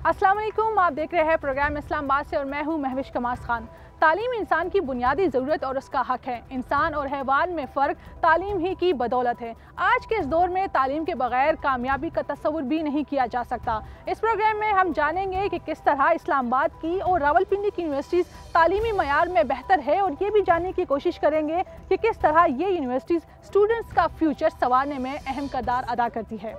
अस्सलाम वालेकुम, आप देख रहे हैं प्रोग्राम इस्लामाबाद से और मैं हूं महविश कमास खान। तालीम इंसान की बुनियादी ज़रूरत और उसका हक है। इंसान और हैवान में फ़र्क तालीम ही की बदौलत है। आज के इस दौर में तालीम के बगैर कामयाबी का तस्वुर भी नहीं किया जा सकता। इस प्रोग्राम में हम जानेंगे कि किस तरह इस्लामाबाद की और रावलपिंडी की यूनिवर्सिटीज़ तालीमी मयार में बेहतर है, और ये भी जानने की कोशिश करेंगे कि किस तरह ये यूनिवर्सिटीज़ स्टूडेंट्स का फ्यूचर संवारने में अहम किरदार अदा करती है।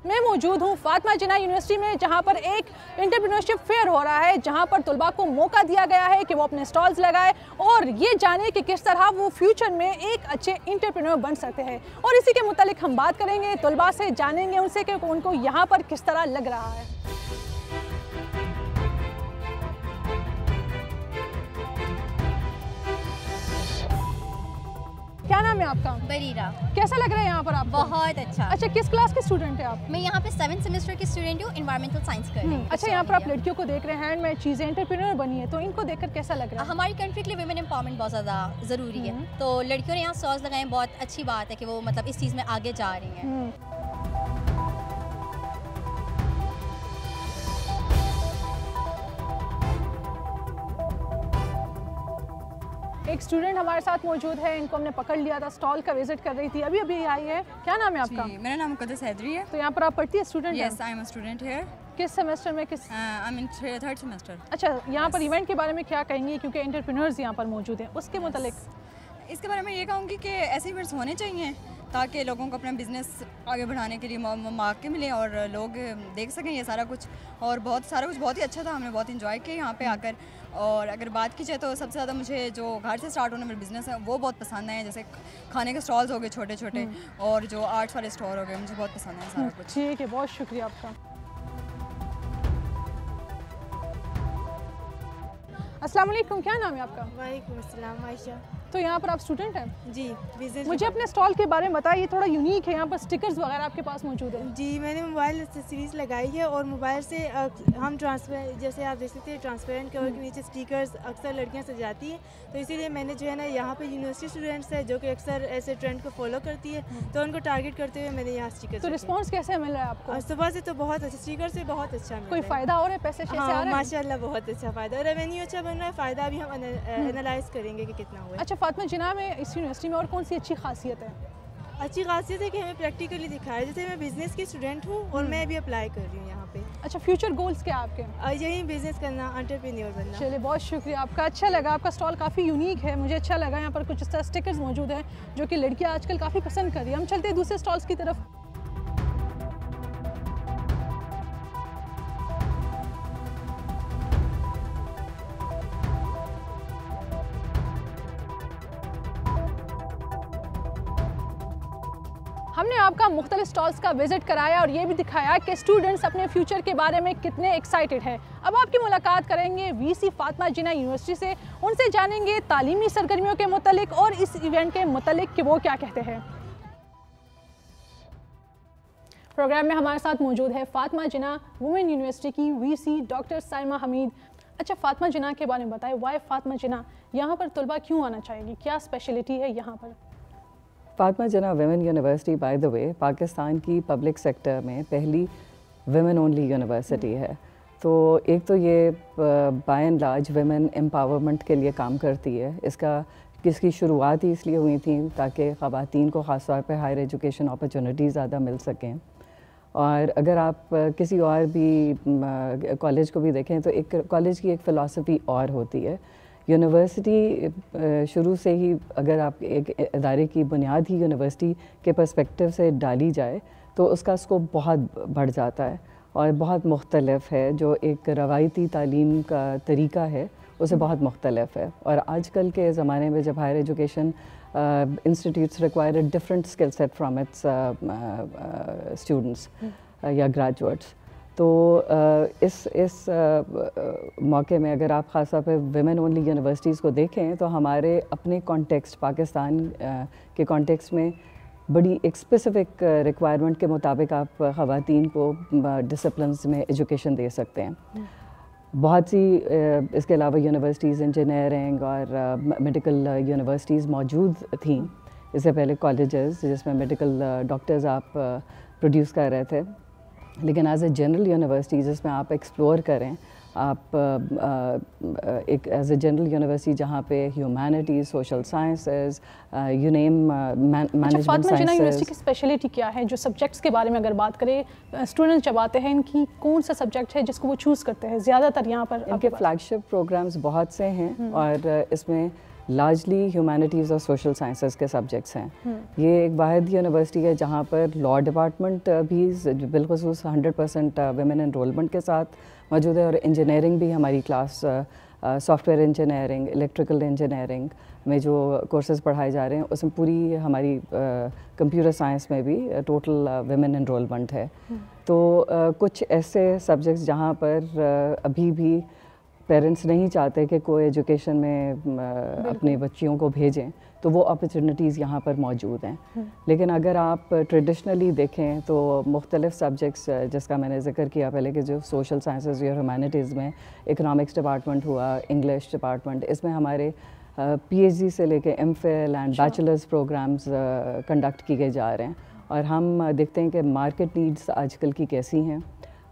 मैं मौजूद हूँ फातिमा जिन्ना यूनिवर्सिटी में, जहाँ पर एक एंटरप्रेन्योरशिप फेयर हो रहा है, जहाँ पर तलबा को मौका दिया गया है कि वो अपने स्टॉल्स लगाए और ये जाने कि किस तरह वो फ्यूचर में एक अच्छे एंटरप्रेन्योर बन सकते हैं। और इसी के मुतालिक हम बात करेंगे, तलबा से जानेंगे उनसे कि उनको यहाँ पर किस तरह लग रहा है। क्या नाम है आपका? बरीरा। कैसा लग रहा है यहाँ पर आपको? बहुत अच्छा। अच्छा, किस क्लास के स्टूडेंट हैं आप? मैं यहाँ पे 7th सेमेस्टर की स्टूडेंट हूँ, एनवायरमेंटल साइंस कर रही हूँ। अच्छा, यहाँ पर आप लड़कियों को देख रहे हैं एंड में चीज़ें एंटरप्रेन्योर बनी है, तो इनको देखकर कैसा लग रहा है? हमारी कंट्री के लिए वुमेन एम्पावरमेंट बहुत ज़्यादा ज़रूरी है, तो लड़कियों ने यहाँ स्टॉल्स लगाए, बहुत अच्छी बात है कि वो मतलब इस चीज़ में आगे जा रही हैं। एक स्टूडेंट हमारे साथ मौजूद है, इनको हमने पकड़ लिया था, स्टॉल का विजिट कर रही थी, अभी अभी आई है। क्या नाम है आपका? मेरा नाम मुक़द्दस हैदरी है। तो यहाँ पर आप पढ़ती है student? Yes, I am a student here. किस सेमेस्टर में? किस I am in 3rd semester. अच्छा, यहाँ पर इवेंट के बारे में क्या कहेंगी, क्योंकि एंटरप्रेन्योर्स यहाँ पर मौजूद हैं, उसके मुतालिक? इसके बारे में ये कहूँगी कि ऐसे इवेंट्स होने चाहिए ताकि लोगों को अपना बिज़नेस आगे बढ़ाने के लिए मौके मिले और लोग देख सकें ये सारा कुछ। और सारा कुछ बहुत ही अच्छा था, हमने बहुत इंजॉय किया यहाँ पे आकर। और अगर बात की जाए तो सबसे ज़्यादा मुझे जो घर से स्टार्ट होने वाले बिज़नेस है वो बहुत पसंद है, जैसे खाने के स्टॉल्स हो गए छोटे छोटे और जो आर्ट्स वाले स्टोर हो गए, मुझे बहुत पसंद है सारा कुछ। ठीक है, बहुत शुक्रिया आपका। अस्सलाम वालेकुम, क्या नाम है आपका? वालेकुम अस्सलाम, आयशा। तो यहाँ पर आप स्टूडेंट हैं? जी, बिजनेस। मुझे अपने स्टॉल के बारे में बताइए, थोड़ा यूनिक है, यहाँ पर स्टिकर्स वगैरह आपके पास मौजूद है? जी, मैंने मोबाइल एक्सेसरीज लगाई है और मोबाइल से हम ट्रांसपेरेंट, जैसे आप देख सकते हैं ट्रांसपेरेंट कवर के नीचे स्टिकर्स अक्सर लड़कियाँ सजाती हैं, तो इसीलिए मैंने जो है ना यहाँ पे यूनिवर्सिटी स्टूडेंट्स है जो कि अक्सर ऐसे ट्रेंड को फॉलो करती है, तो उनको टारगेट करते हुए मैंने यहाँ स्टिकर। तो रिस्पॉन्स कैसे मिल रहा है आपको? सुबह से तो बहुत अच्छा, स्टिकर से बहुत अच्छा मिल रहा है। कोई फ़ायदा हो रहा है? पैसे हाँ, माशाल्लाह बहुत अच्छा फ़ायदा, रेवेन्यू अच्छा बन रहा है, फ़ायदा भी हम एनालाइज करेंगे कि कितना हुआ है। अच्छा, फातिमा जिन्ना में इस यूनिवर्सिटी में और कौन सी अच्छी खासियत है? अच्छी खासियत है कि हमें प्रैक्टिकली दिखाया, जैसे मैं बिज़नेस की स्टूडेंट हूँ और मैं भी अप्लाई कर रही हूँ यहाँ पे। अच्छा, फ्यूचर गोल्स क्या आपके? यही बिज़नेस करना, एंटरप्रेन्योर बनना। चलिए, बहुत शुक्रिया आपका। अच्छा लगा, आपका स्टॉल काफ़ी यूनिक है, मुझे अच्छा लगा। यहाँ पर कुछ इस तरह स्टिकर्स मौजूद हैं जो कि लड़कियाँ आजकल काफ़ी पसंद कर रही हैं। हम चलते हैं दूसरे स्टॉल्स की तरफ। हमने आपका मुख्तलिफ स्टॉल्स का विजिट कराया और ये भी दिखाया कि स्टूडेंट्स अपने फ्यूचर के बारे में कितने एक्साइटेड हैं। अब आपकी मुलाकात करेंगे वीसी फातिमा जिन्ना यूनिवर्सिटी से, उनसे जानेंगे तालीमी सरगर्मियों के मुतालिक और इस इवेंट के मुतालिक कि वो क्या कहते हैं। प्रोग्राम में हमारे साथ मौजूद है फातिमा जिन्ना वुमेन यूनिवर्सिटी की वीसी डॉक्टर साइमा हमीद। अच्छा, फातिमा जिन्ना के बारे में बताएं, वाई फातिमा जिन्ना, यहाँ पर तलबा क्यों आना चाहेगी, क्या स्पेशलिटी है यहाँ पर? Fatima Jinnah women university by the way Pakistan की पब्लिक सेक्टर में पहली वुमेन ओनली यूनिवर्सिटी है। तो एक तो ये by and large women empowerment के लिए काम करती है। इसकी शुरुआत ही इसलिए हुई थी ताकि ख़वातीन को ख़ास तौर पर हायर एजुकेशन अपॉर्चुनिटीज़ ज़्यादा मिल सकें। और अगर आप किसी और भी कॉलेज को भी देखें तो एक कॉलेज की एक फ़िलासफ़ी और होती है। यूनिवर्सिटी शुरू से ही अगर आप एक इदारे की बुनियाद ही यूनिवर्सिटी के पर्सपेक्टिव से डाली जाए तो उसका स्कोप बहुत बढ़ जाता है और बहुत मुख्तलिफ है। जो एक रवायती तालीम का तरीका है उसे बहुत मुख्तलिफ है। और आजकल के ज़माने में जब higher education institutes require a different skill set from its students या ग्रेजुएट्स, तो इस मौके में अगर आप ख़ास तौर पर वुमेन ओनली यूनिवर्सिटीज़ को देखें तो हमारे अपने कॉन्टेक्स्ट पाकिस्तान के कॉन्टेक्स्ट में بڑی ایک اسپیسیفک ریکوائرمنٹ کے مطابق آپ خواتین کو ڈسپلنس میں ایجوکیشن دے سکتے ہیں. بہت سی اس کے علاوہ یونیورسٹیز انجینئرنگ اور میڈیکل یونیورسٹیز موجود تھیں اس سے پہلے, کالجز جس میں میڈیکل ڈاکٹرز آپ پروڈیوس کر رہے تھے. لیکن ایز اے جنرل یونیورسٹی جس میں آپ ایکسپلور کریں, آپ ایک ایز اے جنرل یونیورسٹی جہاں پہ humanities, social sciences, you name management Fatima Jinnah university sciences. کی اسپیشلٹی کیا ہے؟ جو سبجیکٹس کے بارے میں اگر بات کریں, اسٹوڈنٹس جب آتے ہیں ان کی کون سا سبجیکٹ ہے جس کو وہ چوز کرتے ہیں زیادہ تر یہاں پر؟ ان کے فلیگ شپ پروگرامز بہت سے ہیں اور اس میں لارجلی ہیومینٹیز اور سوشل سائنسز کے سبجیکٹس ہیں. یہ ایک واحد یونیورسٹی ہے جہاں پر لاء ڈپارٹمنٹ بھی بالخصوص 100% ویمن انرولمنٹ کے ساتھ موجود ہے, اور انجینئرنگ بھی ہماری class soft ware engineering, electrical engineering میں جو کورسز پڑھائے جا رہے ہیں اس میں پوری ہماری کمپیوٹر سائنس میں بھی ٹوٹل ویمن انرولمنٹ ہے. تو کچھ ایسے سبجیکٹس جہاں پر ابھی بھی پیرنٹس نہیں چاہتے کہ کوئی ایجوکیشن میں اپنے بچیوں کو بھیجیں, تو وہ اپرچونیٹیز یہاں پر موجود ہیں. لیکن اگر آپ ٹریڈیشنلی دیکھیں تو مختلف سبجیکٹس جس کا میں نے ذکر کیا پہلے کہ جو سوشل سائنسز یا ہیومینٹیز میں اکنامکس ڈپارٹمنٹ ہوا, انگلش ڈپارٹمنٹ, اس میں ہمارے پی ایچ ڈی سے لے کے M Phil and bachelors programs conduct کیے جا رہے ہیں. اور ہم دیکھتے ہیں کہ مارکیٹ نیڈس آج کل کی کیسی ہیں,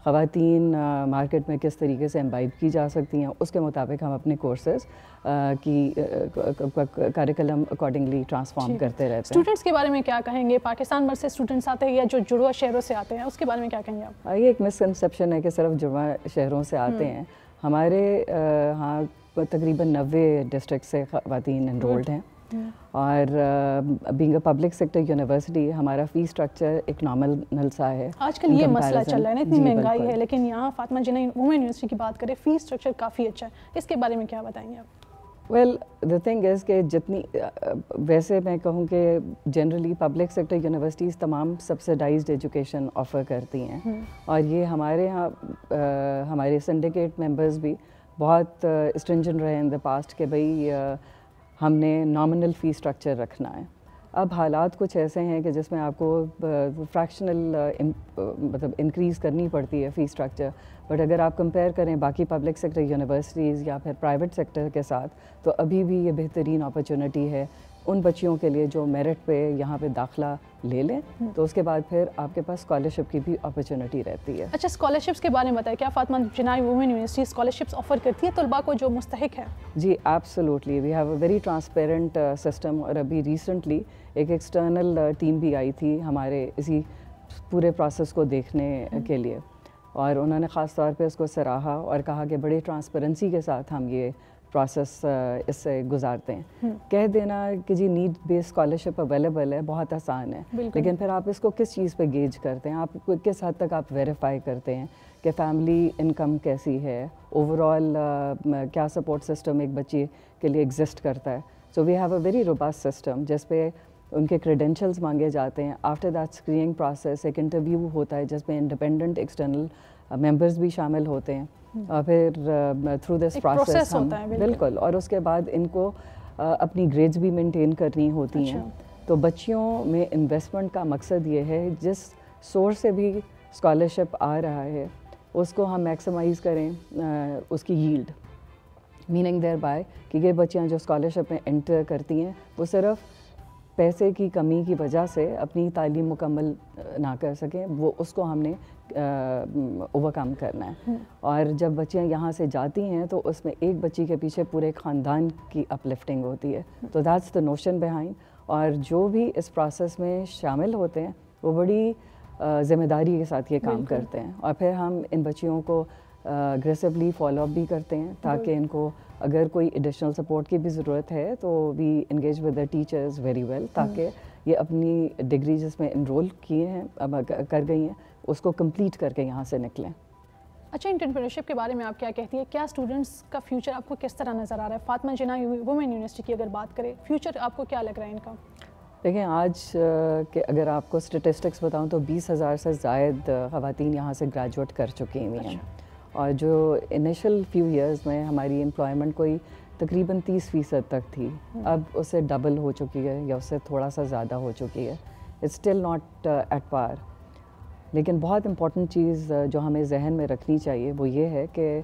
خواتین مارکیٹ میں کس طریقے سے امبائب کی جا سکتی ہیں, اس کے مطابق ہم اپنے کورسز کی کریکلم اکارڈنگلی ٹرانسفارم کرتے رہتے ہیں. اسٹوڈنٹس کے بارے میں کیا کہیں گے؟ پاکستان بھر سے اسٹوڈنٹس آتے ہیں یا جو جڑواں شہروں سے آتے ہیں, اس کے بارے میں کیا کہیں گے آپ؟ یہ ایک مسکنسیپشن ہے کہ صرف جڑواں شہروں سے آتے ہیں. ہمارے ہاں تقریباً 90 ڈسٹرکٹ سے خواتین انرولڈ ہیں, اور being a public sector university ہمارا فی اسٹرکچر ایک نامنل سا ہے. آج کل یہ مسئلہ چل رہا ہے نا, اتنی مہنگائی ہے, لیکن یہاں فاطمہ جناح وومن یونیورسٹی کی بات کریں, فی اسٹرکچر کافی اچھا ہے, اس کے بارے میں کیا بتائیں گے آپ؟ ویل دا تھنگ از کہ جتنی ویسے میں کہوں کہ جنرلی پبلک سیکٹر یونیورسٹیز تمام سبسڈائزڈ ایجوکیشن آفر کرتی ہیں, اور یہ ہمارے یہاں ہمارے سنڈیکیٹ ممبرز بھی بہت اسٹرنجنٹ رہے ان دا پاسٹ کہ بھئی ہم نے نامنل فی اسٹرکچر رکھنا ہے. اب حالات کچھ ایسے ہیں کہ جس میں آپ کو فریکشنل مطلب انکریز کرنی پڑتی ہے فی اسٹرکچر, بٹ اگر آپ کمپیئر کریں باقی پبلک سیکٹر یونیورسٹیز یا پھر پرائیویٹ سیکٹر کے ساتھ, تو ابھی بھی یہ بہترین اپرچونٹی ہے ان بچیوں کے لیے جو میرٹ پہ یہاں پہ داخلہ لے لیں, تو اس کے بعد پھر آپ کے پاس اسکالرشپ کی بھی اپرچونٹی رہتی ہے. اچھا, اسکالرشپس کے بارے میں بتائیں, کیا Fatima Jinnah women university scholarships offer کرتی ہے طلباء کو جو مستحق ہے؟ جی absolutely, we have a very transparent system, اور ابھی ریسنٹلی ایک ایکسٹرنل ٹیم بھی آئی تھی ہمارے اسی پورے پروسیس کو دیکھنے کے لیے, اور انہوں نے خاص طور پہ اس کو سراہا اور کہا کہ بڑی ٹرانسپیرنسی کے ساتھ ہم یہ پروسیس اس سے گزارتے ہیں. کہہ دینا کہ جی نیڈ بیس اسکالرشپ اویلیبل ہے بہت آسان ہے, لیکن پھر آپ اس کو کس چیز پہ گیج کرتے ہیں, آپ کس حد تک آپ ویریفائی کرتے ہیں کہ فیملی انکم کیسی ہے, اوور آل کیا سپورٹ سسٹم ایک بچی کے لیے ایگزسٹ کرتا ہے. So we have a very robust system جس پہ ان کے کریڈینشلز مانگے جاتے ہیں. آفٹر دیٹ اسکریننگ پروسیس ایک انٹرویو ہوتا ہے جس میں انڈیپینڈنٹ ایکسٹرنل ممبرز بھی شامل ہوتے ہیں, اور پھر تھرو دس پروسیس ہم بالکل, اور اس کے بعد ان کو اپنی گریڈز بھی مینٹین کرنی ہوتی ہیں. تو بچیوں میں انویسٹمنٹ کا مقصد یہ ہے جس سورس سے بھی اسکالرشپ آ رہا ہے اس کو ہم میکسیمائز کریں اس کی ییلڈ, میننگ دیر بائی کہ یہ بچیاں جو اسکالرشپ میں انٹر کرتی ہیں وہ صرف پیسے کی کمی کی وجہ سے اپنی تعلیم مکمل نہ کر سکیں, وہ اس کو ہم نے اوورکم کرنا ہے. اور جب بچیاں یہاں سے جاتی ہیں تو اس میں ایک بچی کے پیچھے پورے خاندان کی اپلفٹنگ ہوتی ہے. تو دیٹس دا نوشن بیہائنڈ, اور جو بھی اس پروسیس میں شامل ہوتے ہیں وہ بڑی ذمہ داری کے ساتھ یہ کام کرتے ہیں, اور پھر ہم ان بچیوں کو اگریسولی فالو اپ بھی کرتے ہیں تاکہ ان کو اگر کوئی ایڈیشنل سپورٹ کی بھی ضرورت ہے تو we engage with the teachers very well, تاکہ یہ اپنی ڈگری جس میں انرول کیے ہیں کر گئی ہیں اس کو کمپلیٹ کر کے یہاں سے نکلیں. اچھا, انٹرپرینورشپ کے بارے میں آپ کیا کہتی ہیں؟ کیا اسٹوڈنٹس کا فیوچر آپ کو کس طرح نظر آ رہا ہے؟ فاطمہ جناح وومن یونیورسٹی کی اگر بات کریں, فیوچر آپ کو کیا لگ رہا ہے ان کا؟ دیکھیں آج کہ اگر آپ کو اسٹیٹسٹکس بتاؤں تو 20,000 سے زائد خواتین یہاں سے گریجویٹ کر چکی ہوئی ہیں, اور جو انیشل فیو ایئرز میں ہماری امپلائمنٹ کوئی تقریباً 30% تک تھی, اب اس سے ڈبل ہو چکی ہے یا اس سے تھوڑا سا زیادہ ہو چکی ہے. It's still not at par. لیکن بہت امپورٹنٹ چیز جو ہمیں ذہن میں رکھنی چاہیے وہ یہ ہے کہ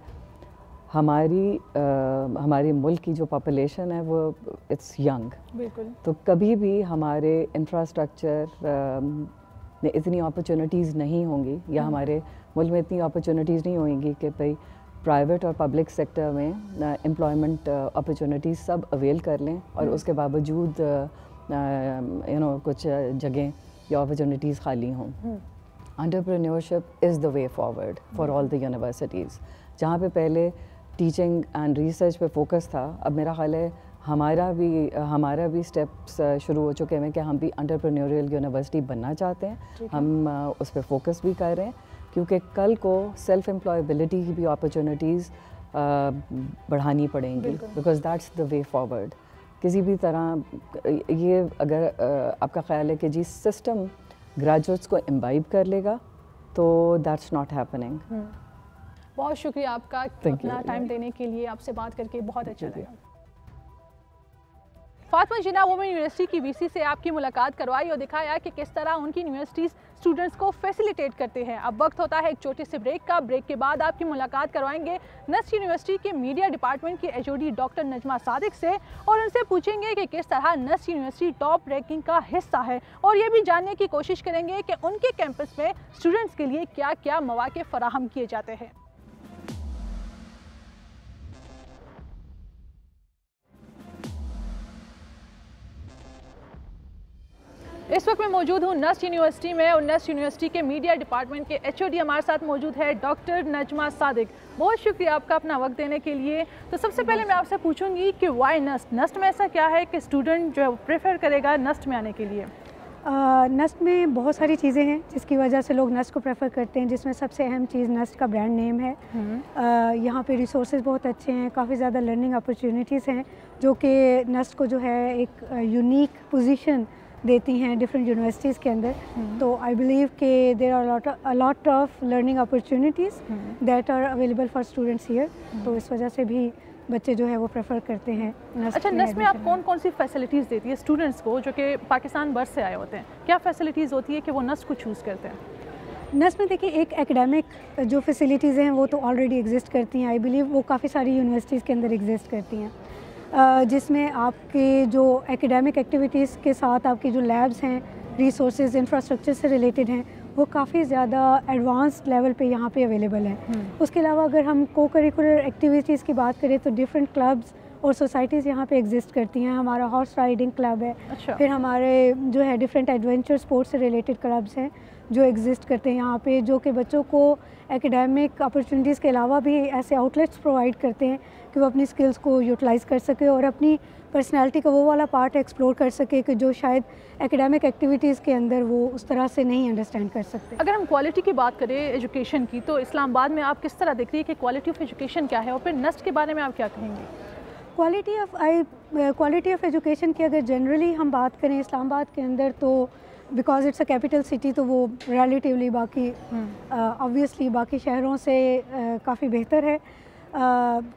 ہماری ملک کی جو پاپولیشن ہے وہ اٹس ینگ. بالکل. تو کبھی بھی ہمارے انفراسٹرکچر میں اتنی اپرچونیٹیز نہیں ہوں گی یا ہمارے ملک میں اتنی اپرچونیٹیز نہیں ہوئیں گی کہ بھائی پرائیویٹ اور پبلک سیکٹر میں امپلائمنٹ اپرچونیٹیز سب اویل کر لیں اور اس کے باوجود کچھ جگہیں یا اپرچونیٹیز خالی ہوں. Entrepreneurship is the way forward for all the universities. جہاں پہ پہلے ٹیچنگ اینڈ ریسرچ پہ فوکس تھا, اب میرا خیال ہے ہمارا بھی اسٹیپس شروع ہو چکے ہیں کہ ہم بھی انٹرپرینیوریل یونیورسٹی بننا چاہتے ہیں. ہم اس پہ فوکس بھی کر رہے ہیں کیونکہ کل کو سیلف امپلائیبلٹی کی بھی اپرچونیٹیز بڑھانی پڑیں گی, because that's the way forward. کسی بھی طرح یہ اگر آپ کا خیال ہے کہ جی سسٹم گریجویٹس کو امبائب کر لے گا تو دیٹس ناٹ ہیپننگ. بہت شکریہ آپ کا اپنا ٹائم دینے کے لیے, آپ سے بات کر کے بہت اچھا لگا. فاطمہ جناح وومن یونیورسٹی کی وی سی سے آپ کی ملاقات کروائی اور دکھایا کہ کس طرح ان کی یونیورسٹیز اسٹوڈنٹس کو فیسیلیٹیٹ کرتے ہیں. اب وقت ہوتا ہے ایک چھوٹے سے بریک کا. بریک کے بعد آپ کی ملاقات کروائیں گے نسٹ یونیورسٹی کے میڈیا ڈپارٹمنٹ کے H O D doctor Najma Sadiq سے, اور ان سے پوچھیں گے کہ کس طرح نسٹ یونیورسٹی ٹاپ رینکنگ کا حصہ ہے, اور یہ بھی جاننے کی کوشش کریں گے کہ ان کے کیمپس میں اسٹوڈنٹس کے لیے کیا کیا مواقع فراہم کیے جاتے ہیں. اس وقت میں موجود ہوں نسٹ یونیورسٹی میں, اور نسٹ یونیورسٹی کے میڈیا ڈپارٹمنٹ کے ایچ او ڈی ہمارے ساتھ موجود ہے ڈاکٹر نجمہ صادق. بہت شکریہ آپ کا اپنا وقت دینے کے لیے. تو سب سے پہلے میں آپ سے پوچھوں گی کہ وائی نسٹ میں ایسا کیا ہے کہ اسٹوڈنٹ جو ہے وہ پریفر کرے گا نسٹ میں آنے کے لیے؟ نسٹ میں بہت ساری چیزیں ہیں جس کی وجہ سے لوگ نسٹ کو پریفر کرتے ہیں, جس میں سب سے اہم چیز نسٹ کا برانڈ نیم ہے. یہاں پہ ریسورسز بہت اچھے ہیں, کافی زیادہ لرننگ اپرچونیٹیز ہیں جو کہ نسٹ کو جو ہے ایک یونیک پوزیشن دیتی ہیں ڈفرینٹ یونیورسٹیز کے اندر. تو آئی بلیو کہ there are lot of learning opportunities that are available for students here. تو اس وجہ سے بھی بچے جو ہے وہ پریفر کرتے ہیں. اچھا, نسٹ میں آپ کون کون سی فیسلٹیز دیتی ہے اسٹوڈنٹس کو جو کہ پاکستان بھر سے آئے ہوتے ہیں؟ کیا فیسلٹیز ہوتی ہے کہ وہ نسٹ کو چوز کرتے ہیں؟ نسٹ میں دیکھیے ایک ایکڈیمک جو فیسلٹیز ہیں وہ تو آلریڈی ایگزسٹ کرتی ہیں. آئی بلیو وہ کافی ساری یونیورسٹیز کے اندر ایگزسٹ کرتی ہیں, جس میں آپ کے جو ایکڈیمک ایکٹیویٹیز کے ساتھ آپ کی جو لیبس ہیں, ریسورسز, انفراسٹرکچر سے ریلیٹڈ ہیں, وہ کافی زیادہ ایڈوانسڈ لیول پہ یہاں پہ اویلیبل ہیں. اس کے علاوہ اگر ہم کو کریکولر ایکٹیویٹیز کی بات کریں تو ڈفرینٹ کلبز اور سوسائٹیز یہاں پہ ایگزسٹ کرتی ہیں. ہمارا ہارس رائڈنگ کلب ہے, پھر ہمارے جو ہے ڈفرینٹ ایڈونچر اسپورٹس سے ریلیٹڈ کلبز ہیں جو ایگزسٹ کرتے ہیں یہاں پہ, جو کہ بچوں کو ایکڈیمک اپرچونیٹیز کے علاوہ بھی ایسے آؤٹلیٹس پرووائڈ کرتے ہیں کہ وہ اپنی سکلز کو یوٹیلائز کر سکے اور اپنی پرسنالٹی کا وہ والا پارٹ ایکسپلور کر سکے کہ جو شاید ایکڈیمک ایکٹیویٹیز کے اندر وہ اس طرح سے نہیں انڈرسٹینڈ کر سکتے. اگر ہم کوالٹی کی بات کریں ایجوکیشن کی, تو اسلام آباد میں آپ کس طرح دیکھ رہی ہے کہ کوالٹی آف ایجوکیشن کیا ہے, اور پھر نسٹ کے بارے میں آپ کیا کہیں گے؟ کوالٹی آف ایجوکیشن کی اگر جنرلی ہم بات کریں اسلام آباد کے اندر, تو because it's a capital city تو وہ ریلیٹیولی باقی آبویسلی باقی شہروں سے کافی بہتر ہے.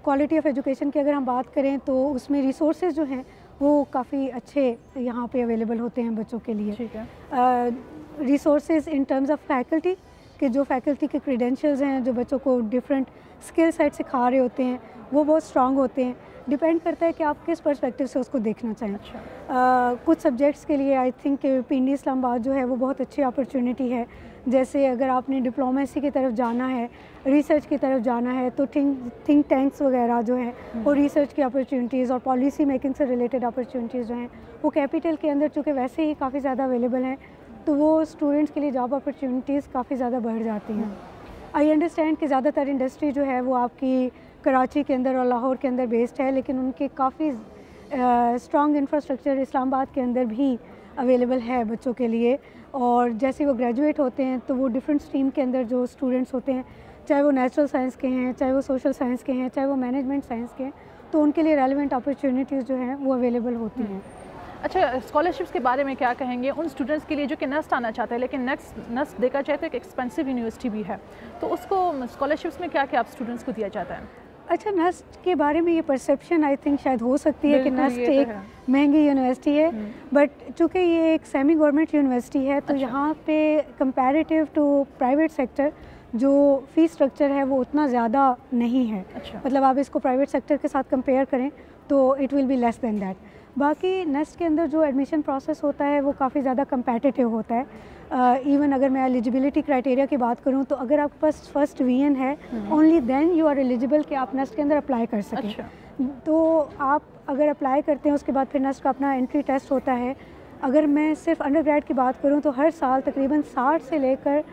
کوالٹی آف ایجوکیشن کی اگر ہم بات کریں تو اس میں ریسورسز جو ہیں وہ کافی اچھے یہاں پہ اویلیبل ہوتے ہیں بچوں کے لیے. Resources in terms of faculty, کہ جو فیکلٹی کے کریڈینشیلز ہیں جو بچوں کو ڈفرینٹ اسکل سیٹ سکھا رہے ہوتے ہیں وہ بہت اسٹرانگ ہوتے ہیں. ڈپینڈ کرتا ہے کہ آپ کس پرسپیکٹو سے اس کو دیکھنا چاہیں. کچھ سبجیکٹس کے لیے آئی تھنک کہ پی این ڈی اسلام آباد جو ہے وہ بہت اچھی اپرچونیٹی ہے. جیسے اگر آپ نے ڈپلومیسی کی طرف جانا ہے, ریسرچ کی طرف جانا ہے, تو تھنک ٹینکس وغیرہ جو ہیں وہ ریسرچ کی اپرچونیٹیز اور پالیسی میکنگ سے ریلیٹڈ اپرچونیٹیز جو ہیں وہ کیپیٹل کے اندر چونکہ ویسے ہی کافی زیادہ اویلیبل ہیں, تو وہ اسٹوڈنٹس کے لیے جاب اپرچونیٹیز کافی زیادہ بڑھ جاتی ہیں. آئی انڈرسٹینڈ کہ زیادہ تر انڈسٹری جو ہے وہ آپ کی کراچی کے اندر اور لاہور کے اندر بیسڈ ہے, لیکن ان کے کافی اسٹرانگ انفراسٹرکچر اسلام آباد کے اندر بھی اویلیبل ہے بچوں کے لیے. اور جیسے وہ گریجویٹ ہوتے ہیں تو وہ ڈفرینٹ اسٹریم کے اندر جو اسٹوڈنٹس ہوتے ہیں, چاہے وہ نیچرل سائنس کے ہیں, چاہے وہ سوشل سائنس کے ہیں, چاہے وہ مینجمنٹ سائنس کے ہیں, تو ان کے لیے ریلیونٹ اپرچونیٹیز جو ہیں وہ اویلیبل ہوتی ہیں. اچھا, اسکالرشپس کے بارے میں کیا کہیں گے ان اسٹوڈنٹس کے لیے جو کہ نسٹ آنا چاہتے ہیں, لیکن نسٹ دیکھا جائے تو ایک ایکسپینسو یونیورسٹی بھی ہے, تو اس کو اسکالرشپس میں کیا کیا آپ اسٹوڈنٹس کو دیا جاتا ہے؟ अच्छा, नस्ट के बारे में ये परसेप्शन आई थिंक शायद हो सकती है कि बिल्कुल, नस्ट ये तो एक है। महंगी यूनिवर्सिटी है, बट चूँकि ये एक सेमी गवर्नमेंट यूनिवर्सिटी है तो यहाँ पे कंपैरेटिव टू प्राइवेट सेक्टर जो फ़ीस स्ट्रक्चर है वो उतना ज़्यादा नहीं है। अच्छा। मतलब आप इसको प्राइवेट सेक्टर के साथ कंपेयर करें तो it will be less than that. बाकी नेस्ट के अंदर जो एडमिशन प्रोसेस होता है वो काफ़ी ज़्यादा कंपेटिटिव होता है। इवन अगर मैं एलिजिबिलिटी क्राइटेरिया की बात करूँ तो अगर आपके पास फर्स्ट VN है, only then you are eligible कि आप नेस्ट के अंदर अप्लाई कर सकें। अच्छा। तो आप अगर अप्लाई करते हैं उसके बाद फिर नेस्ट का अपना एंट्री टेस्ट होता है। अगर मैं सिर्फ अंडरग्रेड की बात करूँ तो हर साल तकरीबन 60 से लेकर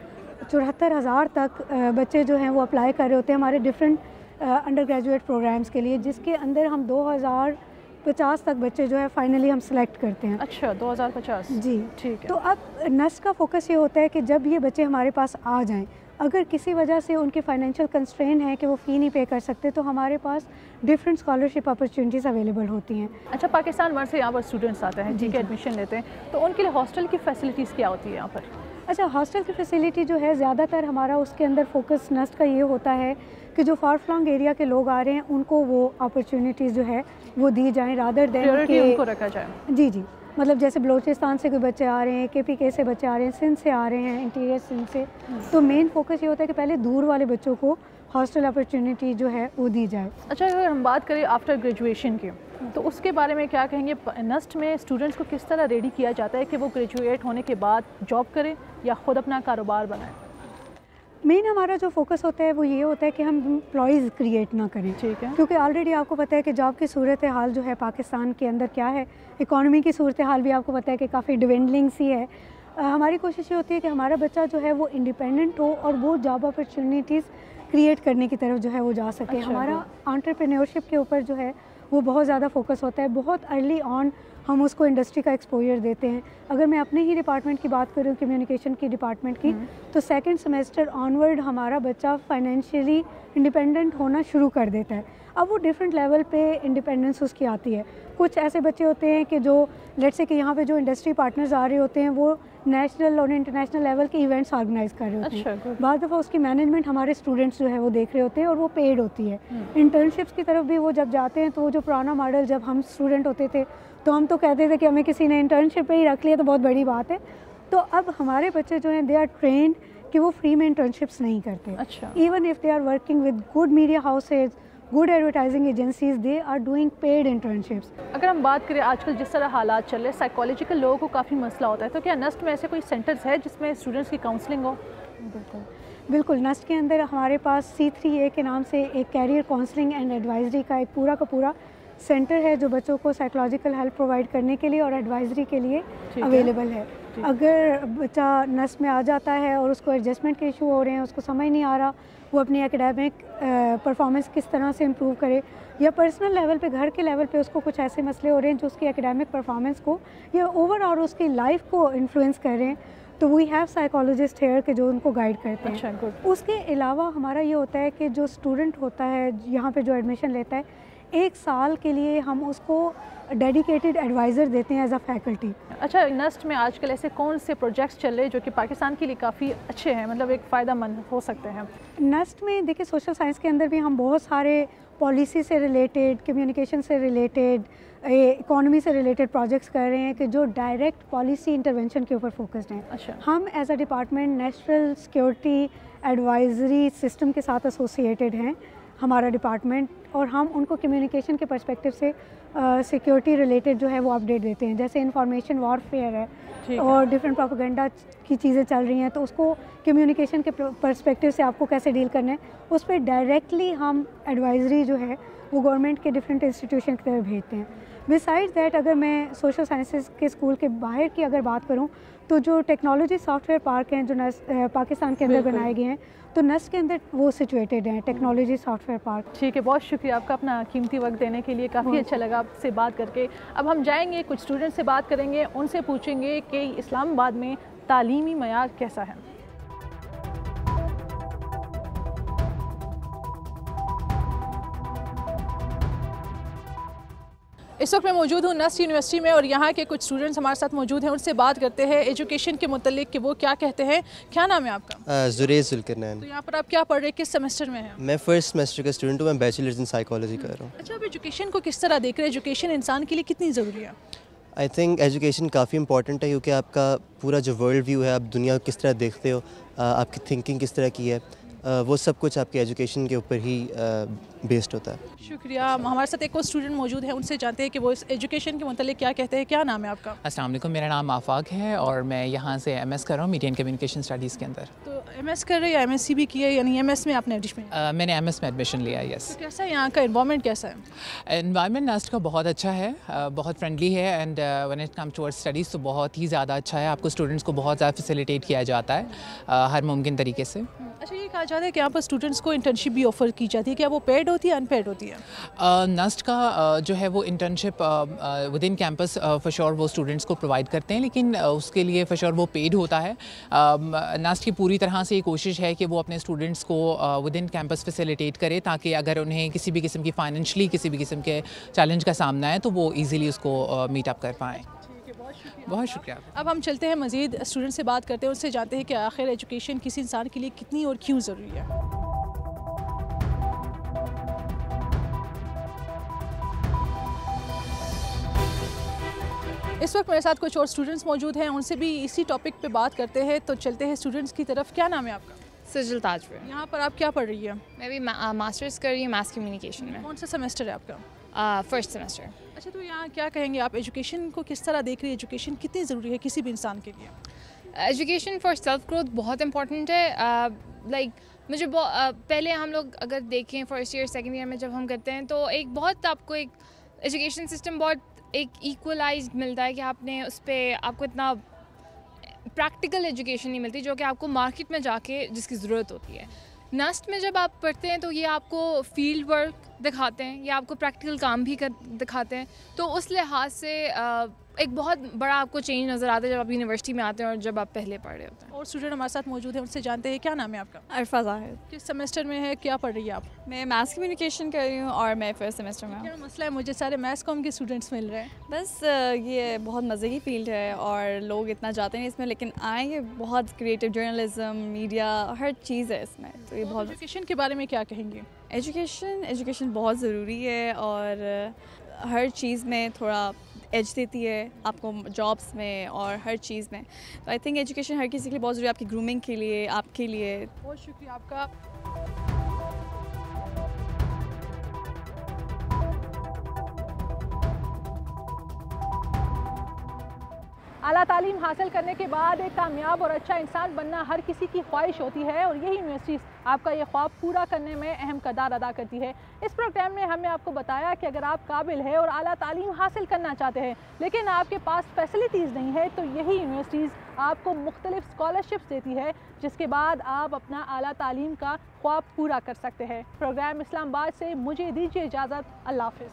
74,000 तक बच्चे जो हैं वो अप्लाई कर रहे होते हैं हमारे डिफरेंट अंडर ग्रेजुएट प्रोग्राम्स के लिए, जिसके अंदर हम 2050 तक बच्चे जो है फाइनली हम सेलेक्ट करते हैं। अच्छा, 2050। जी, ठीक है। तो अब नस्ट का फोकस ये होता है कि जब ये बच्चे हमारे पास आ जाएं, अगर किसी वजह से उनके फाइनेंशियल कंस्ट्रेन है कि वो फ़ी नहीं पे कर सकते तो हमारे पास डिफरेंट स्कॉलरशिप अपॉर्चुनिटीज़ अवेलेबल होती हैं। अच्छा, पाकिस्तान भर से यहाँ पर स्टूडेंट्स आते हैं, ठीक है, एडमिशन लेते हैं, तो उनके लिए हॉस्टल की फैसिलिटीज़ क्या होती है यहाँ पर? अच्छा, हॉस्टल की फैसिलिटी जो है ज़्यादातर हमारा उसके अंदर फोकस नस्ट का ये होता है कि जो फार फ्लॉन्ग एरिया के लोग आ रहे हैं उनको वो अपॉर्चुनिटीज़ जो है वो दी जाएं रादर देन प्रायोरिटी कि उनको रखा जाए। जी जी, मतलब जैसे बलोचिस्तान से कोई बच्चे आ रहे हैं, KPK से बच्चे आ रहे हैं, सिंध से आ रहे हैं, इंटीरियर सिंध से, तो मेन फोकस ये होता है कि पहले दूर वाले बच्चों को हॉस्टल अपॉर्चुनिटी जो है वो दी जाए। अच्छा, अगर हम बात करें आफ्टर ग्रेजुएशन की, तो उसके बारे में क्या कहेंगे? नस्ट में स्टूडेंट्स को किस तरह रेडी किया जाता है कि वो ग्रेजुएट होने के बाद जॉब करें या ख़ुद अपना कारोबार बनाएं? मेन हमारा जो फोकस होता है वो ये होता है कि हम एम्प्लॉयज़ क्रिएट ना करें, ठीक है, क्योंकि ऑलरेडी आपको पता है कि जॉब की सूरत हाल जो है पाकिस्तान के अंदर क्या है, इकॉनमी की सूरत हाल भी आपको पता है कि काफ़ी डिवेंडलिंग सी है। हमारी कोशिश ये होती है कि हमारा बच्चा जो है वो इंडिपेंडेंट हो और वो जॉब अपॉर्चुनिटीज़ क्रिएट करने की तरफ जो है वो जा सके। अच्छा, हमारा एंटरप्रेन्योरशिप के ऊपर जो है वो बहुत ज़्यादा फोकस होता है। बहुत अर्ली ऑन हम उसको इंडस्ट्री का एक्सपोजर देते हैं। अगर मैं अपने ही डिपार्टमेंट की बात करूँ, कम्युनिकेशन की डिपार्टमेंट की, तो सेकंड सेमेस्टर ऑनवर्ड हमारा बच्चा फाइनेंशियली इंडिपेंडेंट होना शुरू कर देता है। अब वो डिफरेंट लेवल पे इंडिपेंडेंस उसकी आती है। कुछ ऐसे बच्चे होते हैं कि जो लेट्स से कि यहाँ पे जो इंडस्ट्री पार्टनर्स आ रहे होते हैं वो नेशनल और इंटरनेशनल लेवल के इवेंट्स ऑर्गेनाइज कर रहे होते हैं। अच्छा, बाद दफ़ा उसकी मैनेजमेंट हमारे स्टूडेंट्स जो है वो देख रहे होते हैं और वो पेड होती है। इंटर्नशिप्स की तरफ भी वो जब जाते हैं तो वो जो पुराना मॉडल जब हम स्टूडेंट होते थे तो हम तो कहते थे कि हमें किसी ने इंटर्नशिप पे ही रख लिया तो बहुत बड़ी बात है। तो अब हमारे बच्चे जो हैं दे आर ट्रेंड कि वो फ्री में इंटर्नशिप्स नहीं करते। अच्छा, even if they are working with good media houses, good advertising agencies, they are doing paid internships. अगर हम बात करें आजकल जिस तरह हालात चल रहे हैं, साइकोलॉजिकल लोगों को काफ़ी मसला होता है, तो क्या नस्ट में ऐसे कोई सेंटर्स है जिसमें स्टूडेंट्स की काउंसलिंग हो? बिल्कुल, नस्ट के अंदर हमारे पास C3A के नाम से एक कैरियर काउंसलिंग एंड एडवाइजरी का एक पूरा का पूरा सेंटर है जो बच्चों को साइकोलॉजिकल हेल्प प्रोवाइड करने के लिए और एडवाइजरी के लिए अवेलेबल है। अगर बच्चा नस्ट में आ जाता है और उसको एडजस्टमेंट के इशू हो रहे हैं, उसको समझ नहीं आ रहा वो अपनी एकेडमिक परफॉर्मेंस किस तरह से इम्प्रूव करे, या पर्सनल लेवल पे घर के लेवल पे उसको कुछ ऐसे मसले हो रहे हैं जो उसकी एकेडमिक परफॉर्मेंस को या ओवरऑल उसकी लाइफ को इन्फ्लुएंस कर रहे हैं, तो वी हैव साइकोलॉजिस्ट हेयर के जो उनको गाइड करते हैं। अच्छा, गुड। उसके अलावा हमारा ये होता है कि जो स्टूडेंट होता है यहाँ पे जो एडमिशन लेता है, 1 साल के लिए हम उसको डेडिकेटेड एडवाइज़र देते हैं एज अ फैकल्टी। अच्छा, नस्ट में आजकल ऐसे कौन से प्रोजेक्ट्स चल रहे हैं जो कि पाकिस्तान के लिए काफ़ी अच्छे हैं, मतलब एक फ़ायदा मंद हो सकते हैं? नस्ट में देखिए सोशल साइंस के अंदर भी हम बहुत सारे पॉलिसी से रिलेटेड, कम्युनिकेशन से रिलेटेड, इकोनॉमी से रिलेटेड प्रोजेक्ट्स कर रहे हैं कि जो डायरेक्ट पॉलिसी इंटरवेंशन के ऊपर फोकस्ड हैं। अच्छा, हम as a department national security advisory system के साथ एसोसिएटेड हैं हमारा डिपार्टमेंट, और हम उनको कम्युनिकेशन के पर्सपेक्टिव से सिक्योरिटी रिलेटेड जो है वो अपडेट देते हैं। जैसे इंफॉर्मेशन वॉरफेयर है और डिफरेंट प्रोपेगेंडा की चीज़ें चल रही हैं, तो उसको कम्युनिकेशन के पर्सपेक्टिव से आपको कैसे डील करना है, उस पर डायरेक्टली हम एडवाइजरी जो है वो गवर्नमेंट के डिफरेंट इंस्टीट्यूशन की तरफ भेजते हैं। बिसाइड्स दैट अगर मैं सोशल साइंसेज के स्कूल के बाहर की अगर बात करूं, तो जो टेक्नोलॉजी सॉफ्टवेयर पार्क हैं जो पाकिस्तान के अंदर बनाए गए हैं, तो नस्ट के अंदर वो सिचुएटेड हैं टेक्नोलॉजी सॉफ्टवेयर पार्क। ठीक है, बहुत शुक्रिया आपका अपना कीमती वक्त देने के लिए, काफ़ी अच्छा लगा आपसे बात करके। अब हम जाएंगे कुछ स्टूडेंट से बात करेंगे, उनसे पूछेंगे कि इस्लामाबाद में तालीमी मयार कैसा है। इस वक्त मैं मौजूद हूँ नस्ट यूनिवर्सिटी में और यहाँ के कुछ स्टूडेंट्स हमारे साथ मौजूद हैं, उनसे बात करते हैं एजुकेशन के मुतल्लिक कि वो क्या कहते हैं। क्या नाम है आपका? जुरेज जुल्करनैन। तो यहाँ पर आप क्या पढ़ रहे हैं, किस सेमेस्टर में हैं? मैं फर्स्ट सेमेस्टर का स्टूडेंट हूँ, मैं बैचलर्स इन साइकोलॉजी कर रहा हूँ। अच्छा, आप एजुकेशन को किस तरह देख रहे हैं? एजुकेशन इंसान के लिए कितनी ज़रूरी है? आई थिंक एजुकेशन काफ़ी इंपॉर्टेंट है क्योंकि आपका पूरा जो वर्ल्ड व्यू है, आप दुनिया को किस तरह देखते हो, आपकी थिंकिंग किस तरह की है, वो सब कुछ आपके एजुकेशन के ऊपर ही बेस्ड होता है। शुक्रिया। हमारे साथ एक और स्टूडेंट मौजूद है, उनसे जानते हैं कि वो इस एजुकेशन के मुतालिक क्या कहते हैं। क्या नाम है आपका? अस्सलाम वालेकुम, मेरा नाम आफाक है और मैं यहाँ से एमएस कर रहा हूँ मीडिया एंड कम्युनिकेशन स्टडीज़ के अंदर। तो एमएस कर रहे हैं या एमएससी भी किया है, यानी एमएस में आपने एडमिशन? मैंने एमएस में एडमिशन लिया है। यस। तो कैसा है यहाँ का एनवायरनमेंट, कैसा है? एनवायरनमेंट नस्ट का बहुत अच्छा है, बहुत फ्रेंडली है and when it come towards studies तो बहुत ही ज़्यादा अच्छा है। आपको स्टूडेंट्स को बहुत ज़्यादा फैसिलिटेट किया जाता है हर मुमकिन तरीके से। अच्छा, ये कहा जाता है कि यहाँ पर स्टूडेंट्स को इंटर्नशिप भी ऑफर की जाती है, क्या वो पेड होती है अनपेड होती है? नस्ट का जो है वो internship with in campus for sure वो स्टूडेंट्स को प्रोवाइड करते हैं, लेकिन उसके लिए फॉर श्योर वो पेड होता है। नस्ट की पूरी तरह से ये कोशिश है कि वो अपने स्टूडेंट्स को विद इन कैंपस फैसिलिटेट करे ताकि अगर उन्हें किसी भी किस्म की फाइनेंशली किसी भी किस्म के चैलेंज का सामना है तो वो ईज़िली उसको मीट अप कर पाएँ। बहुत शुक्रिया। अब हम चलते हैं मज़ीद स्टूडेंट से बात करते हैं, उससे जानते हैं कि आखिर एजुकेशन किसी इंसान के लिए कितनी और क्यों ज़रूरी है। इस वक्त मेरे साथ कुछ और स्टूडेंट्स मौजूद हैं, उनसे भी इसी टॉपिक पे बात करते हैं। तो चलते हैं स्टूडेंट्स की तरफ। क्या नाम है आपका? सजल ताजपुर। यहाँ पर आप क्या पढ़ रही है? मैं भी मास्टर्स कर रही हूँ मास कम्युनिकेशन में। कौन सा सेमेस्टर है आपका? First semester. अच्छा, तो यहाँ क्या कहेंगे आप, एजुकेशन को किस तरह देख रही है? एजुकेशन कितनी ज़रूरी है किसी भी इंसान के लिए? एजुकेशन फॉर सेल्फ ग्रोथ बहुत इंपॉर्टेंट है। लाइक मुझे पहले हम लोग अगर देखें फर्स्ट ईयर सेकेंड ईयर में जब हम करते हैं तो एक बहुत आपको एक एजुकेशन सिस्टम बहुत एक इक्वलाइज्ड मिलता है कि आपने उस पर आपको इतना प्रैक्टिकल एजुकेशन नहीं मिलती जो कि आपको मार्केट में जाके जिसकी ज़रूरत होती है। नस्ट में जब आप पढ़ते हैं तो ये आपको फील्ड वर्क दिखाते हैं, ये आपको प्रैक्टिकल काम भी दिखाते हैं, तो उस लिहाज से एक बहुत बड़ा आपको चेंज नज़र आता है जब आप यूनिवर्सिटी में आते हैं और जब आप पहले पढ़ रहे होते हैं। और स्टूडेंट हमारे साथ मौजूद हैं, उनसे जानते हैं। क्या नाम है आपका? अरफा ज़ाहिद। किस सेमेस्टर में है, क्या पढ़ रही है आप? मैं मास कम्युनिकेशन कर रही हूँ और मैं फर्स्ट सेमेस्टर में हूँ। क्या मसला है, मुझे सारे मैथ्स कॉम के स्टूडेंट्स मिल रहे हैं? बस ये बहुत मज़े की फील्ड है और लोग इतना जाते हैं इसमें, लेकिन आएंगे बहुत क्रिएटिव जर्नलिज्म मीडिया हर चीज़ है इसमें, तो ये बहुत। एजुकेशन के बारे में क्या कहेंगे? एजुकेशन बहुत ज़रूरी है और हर चीज़ में थोड़ा एज देती है आपको, जॉब्स में और हर चीज़ में। तो आई थिंक एजुकेशन हर किसी के लिए बहुत ज़रूरी है, आपकी ग्रूमिंग के लिए, आपके लिए। बहुत शुक्रिया आपका। आला तालीम हासिल करने के बाद एक कामयाब और अच्छा इंसान बनना हर किसी की ख्वाहिश होती है और यही यूनिवर्सिटीज़ आपका ये ख्वाब पूरा करने में अहम किरदार अदा करती है। इस प्रोग्राम में हमने आपको बताया कि अगर आप काबिल है और आला तालीम हासिल करना चाहते हैं लेकिन आपके पास फैसिलिटीज़ नहीं है तो यही यूनिवर्सिटीज़ आपको मुख्तलिफ स्कॉलरशिप्स देती है जिसके बाद आप अपना आला तालीम का ख्वाब पूरा कर सकते हैं। प्रोग्राम इस्लामाबाद से मुझे दीजिए इजाज़त। अल्लाह हाफ़िज़।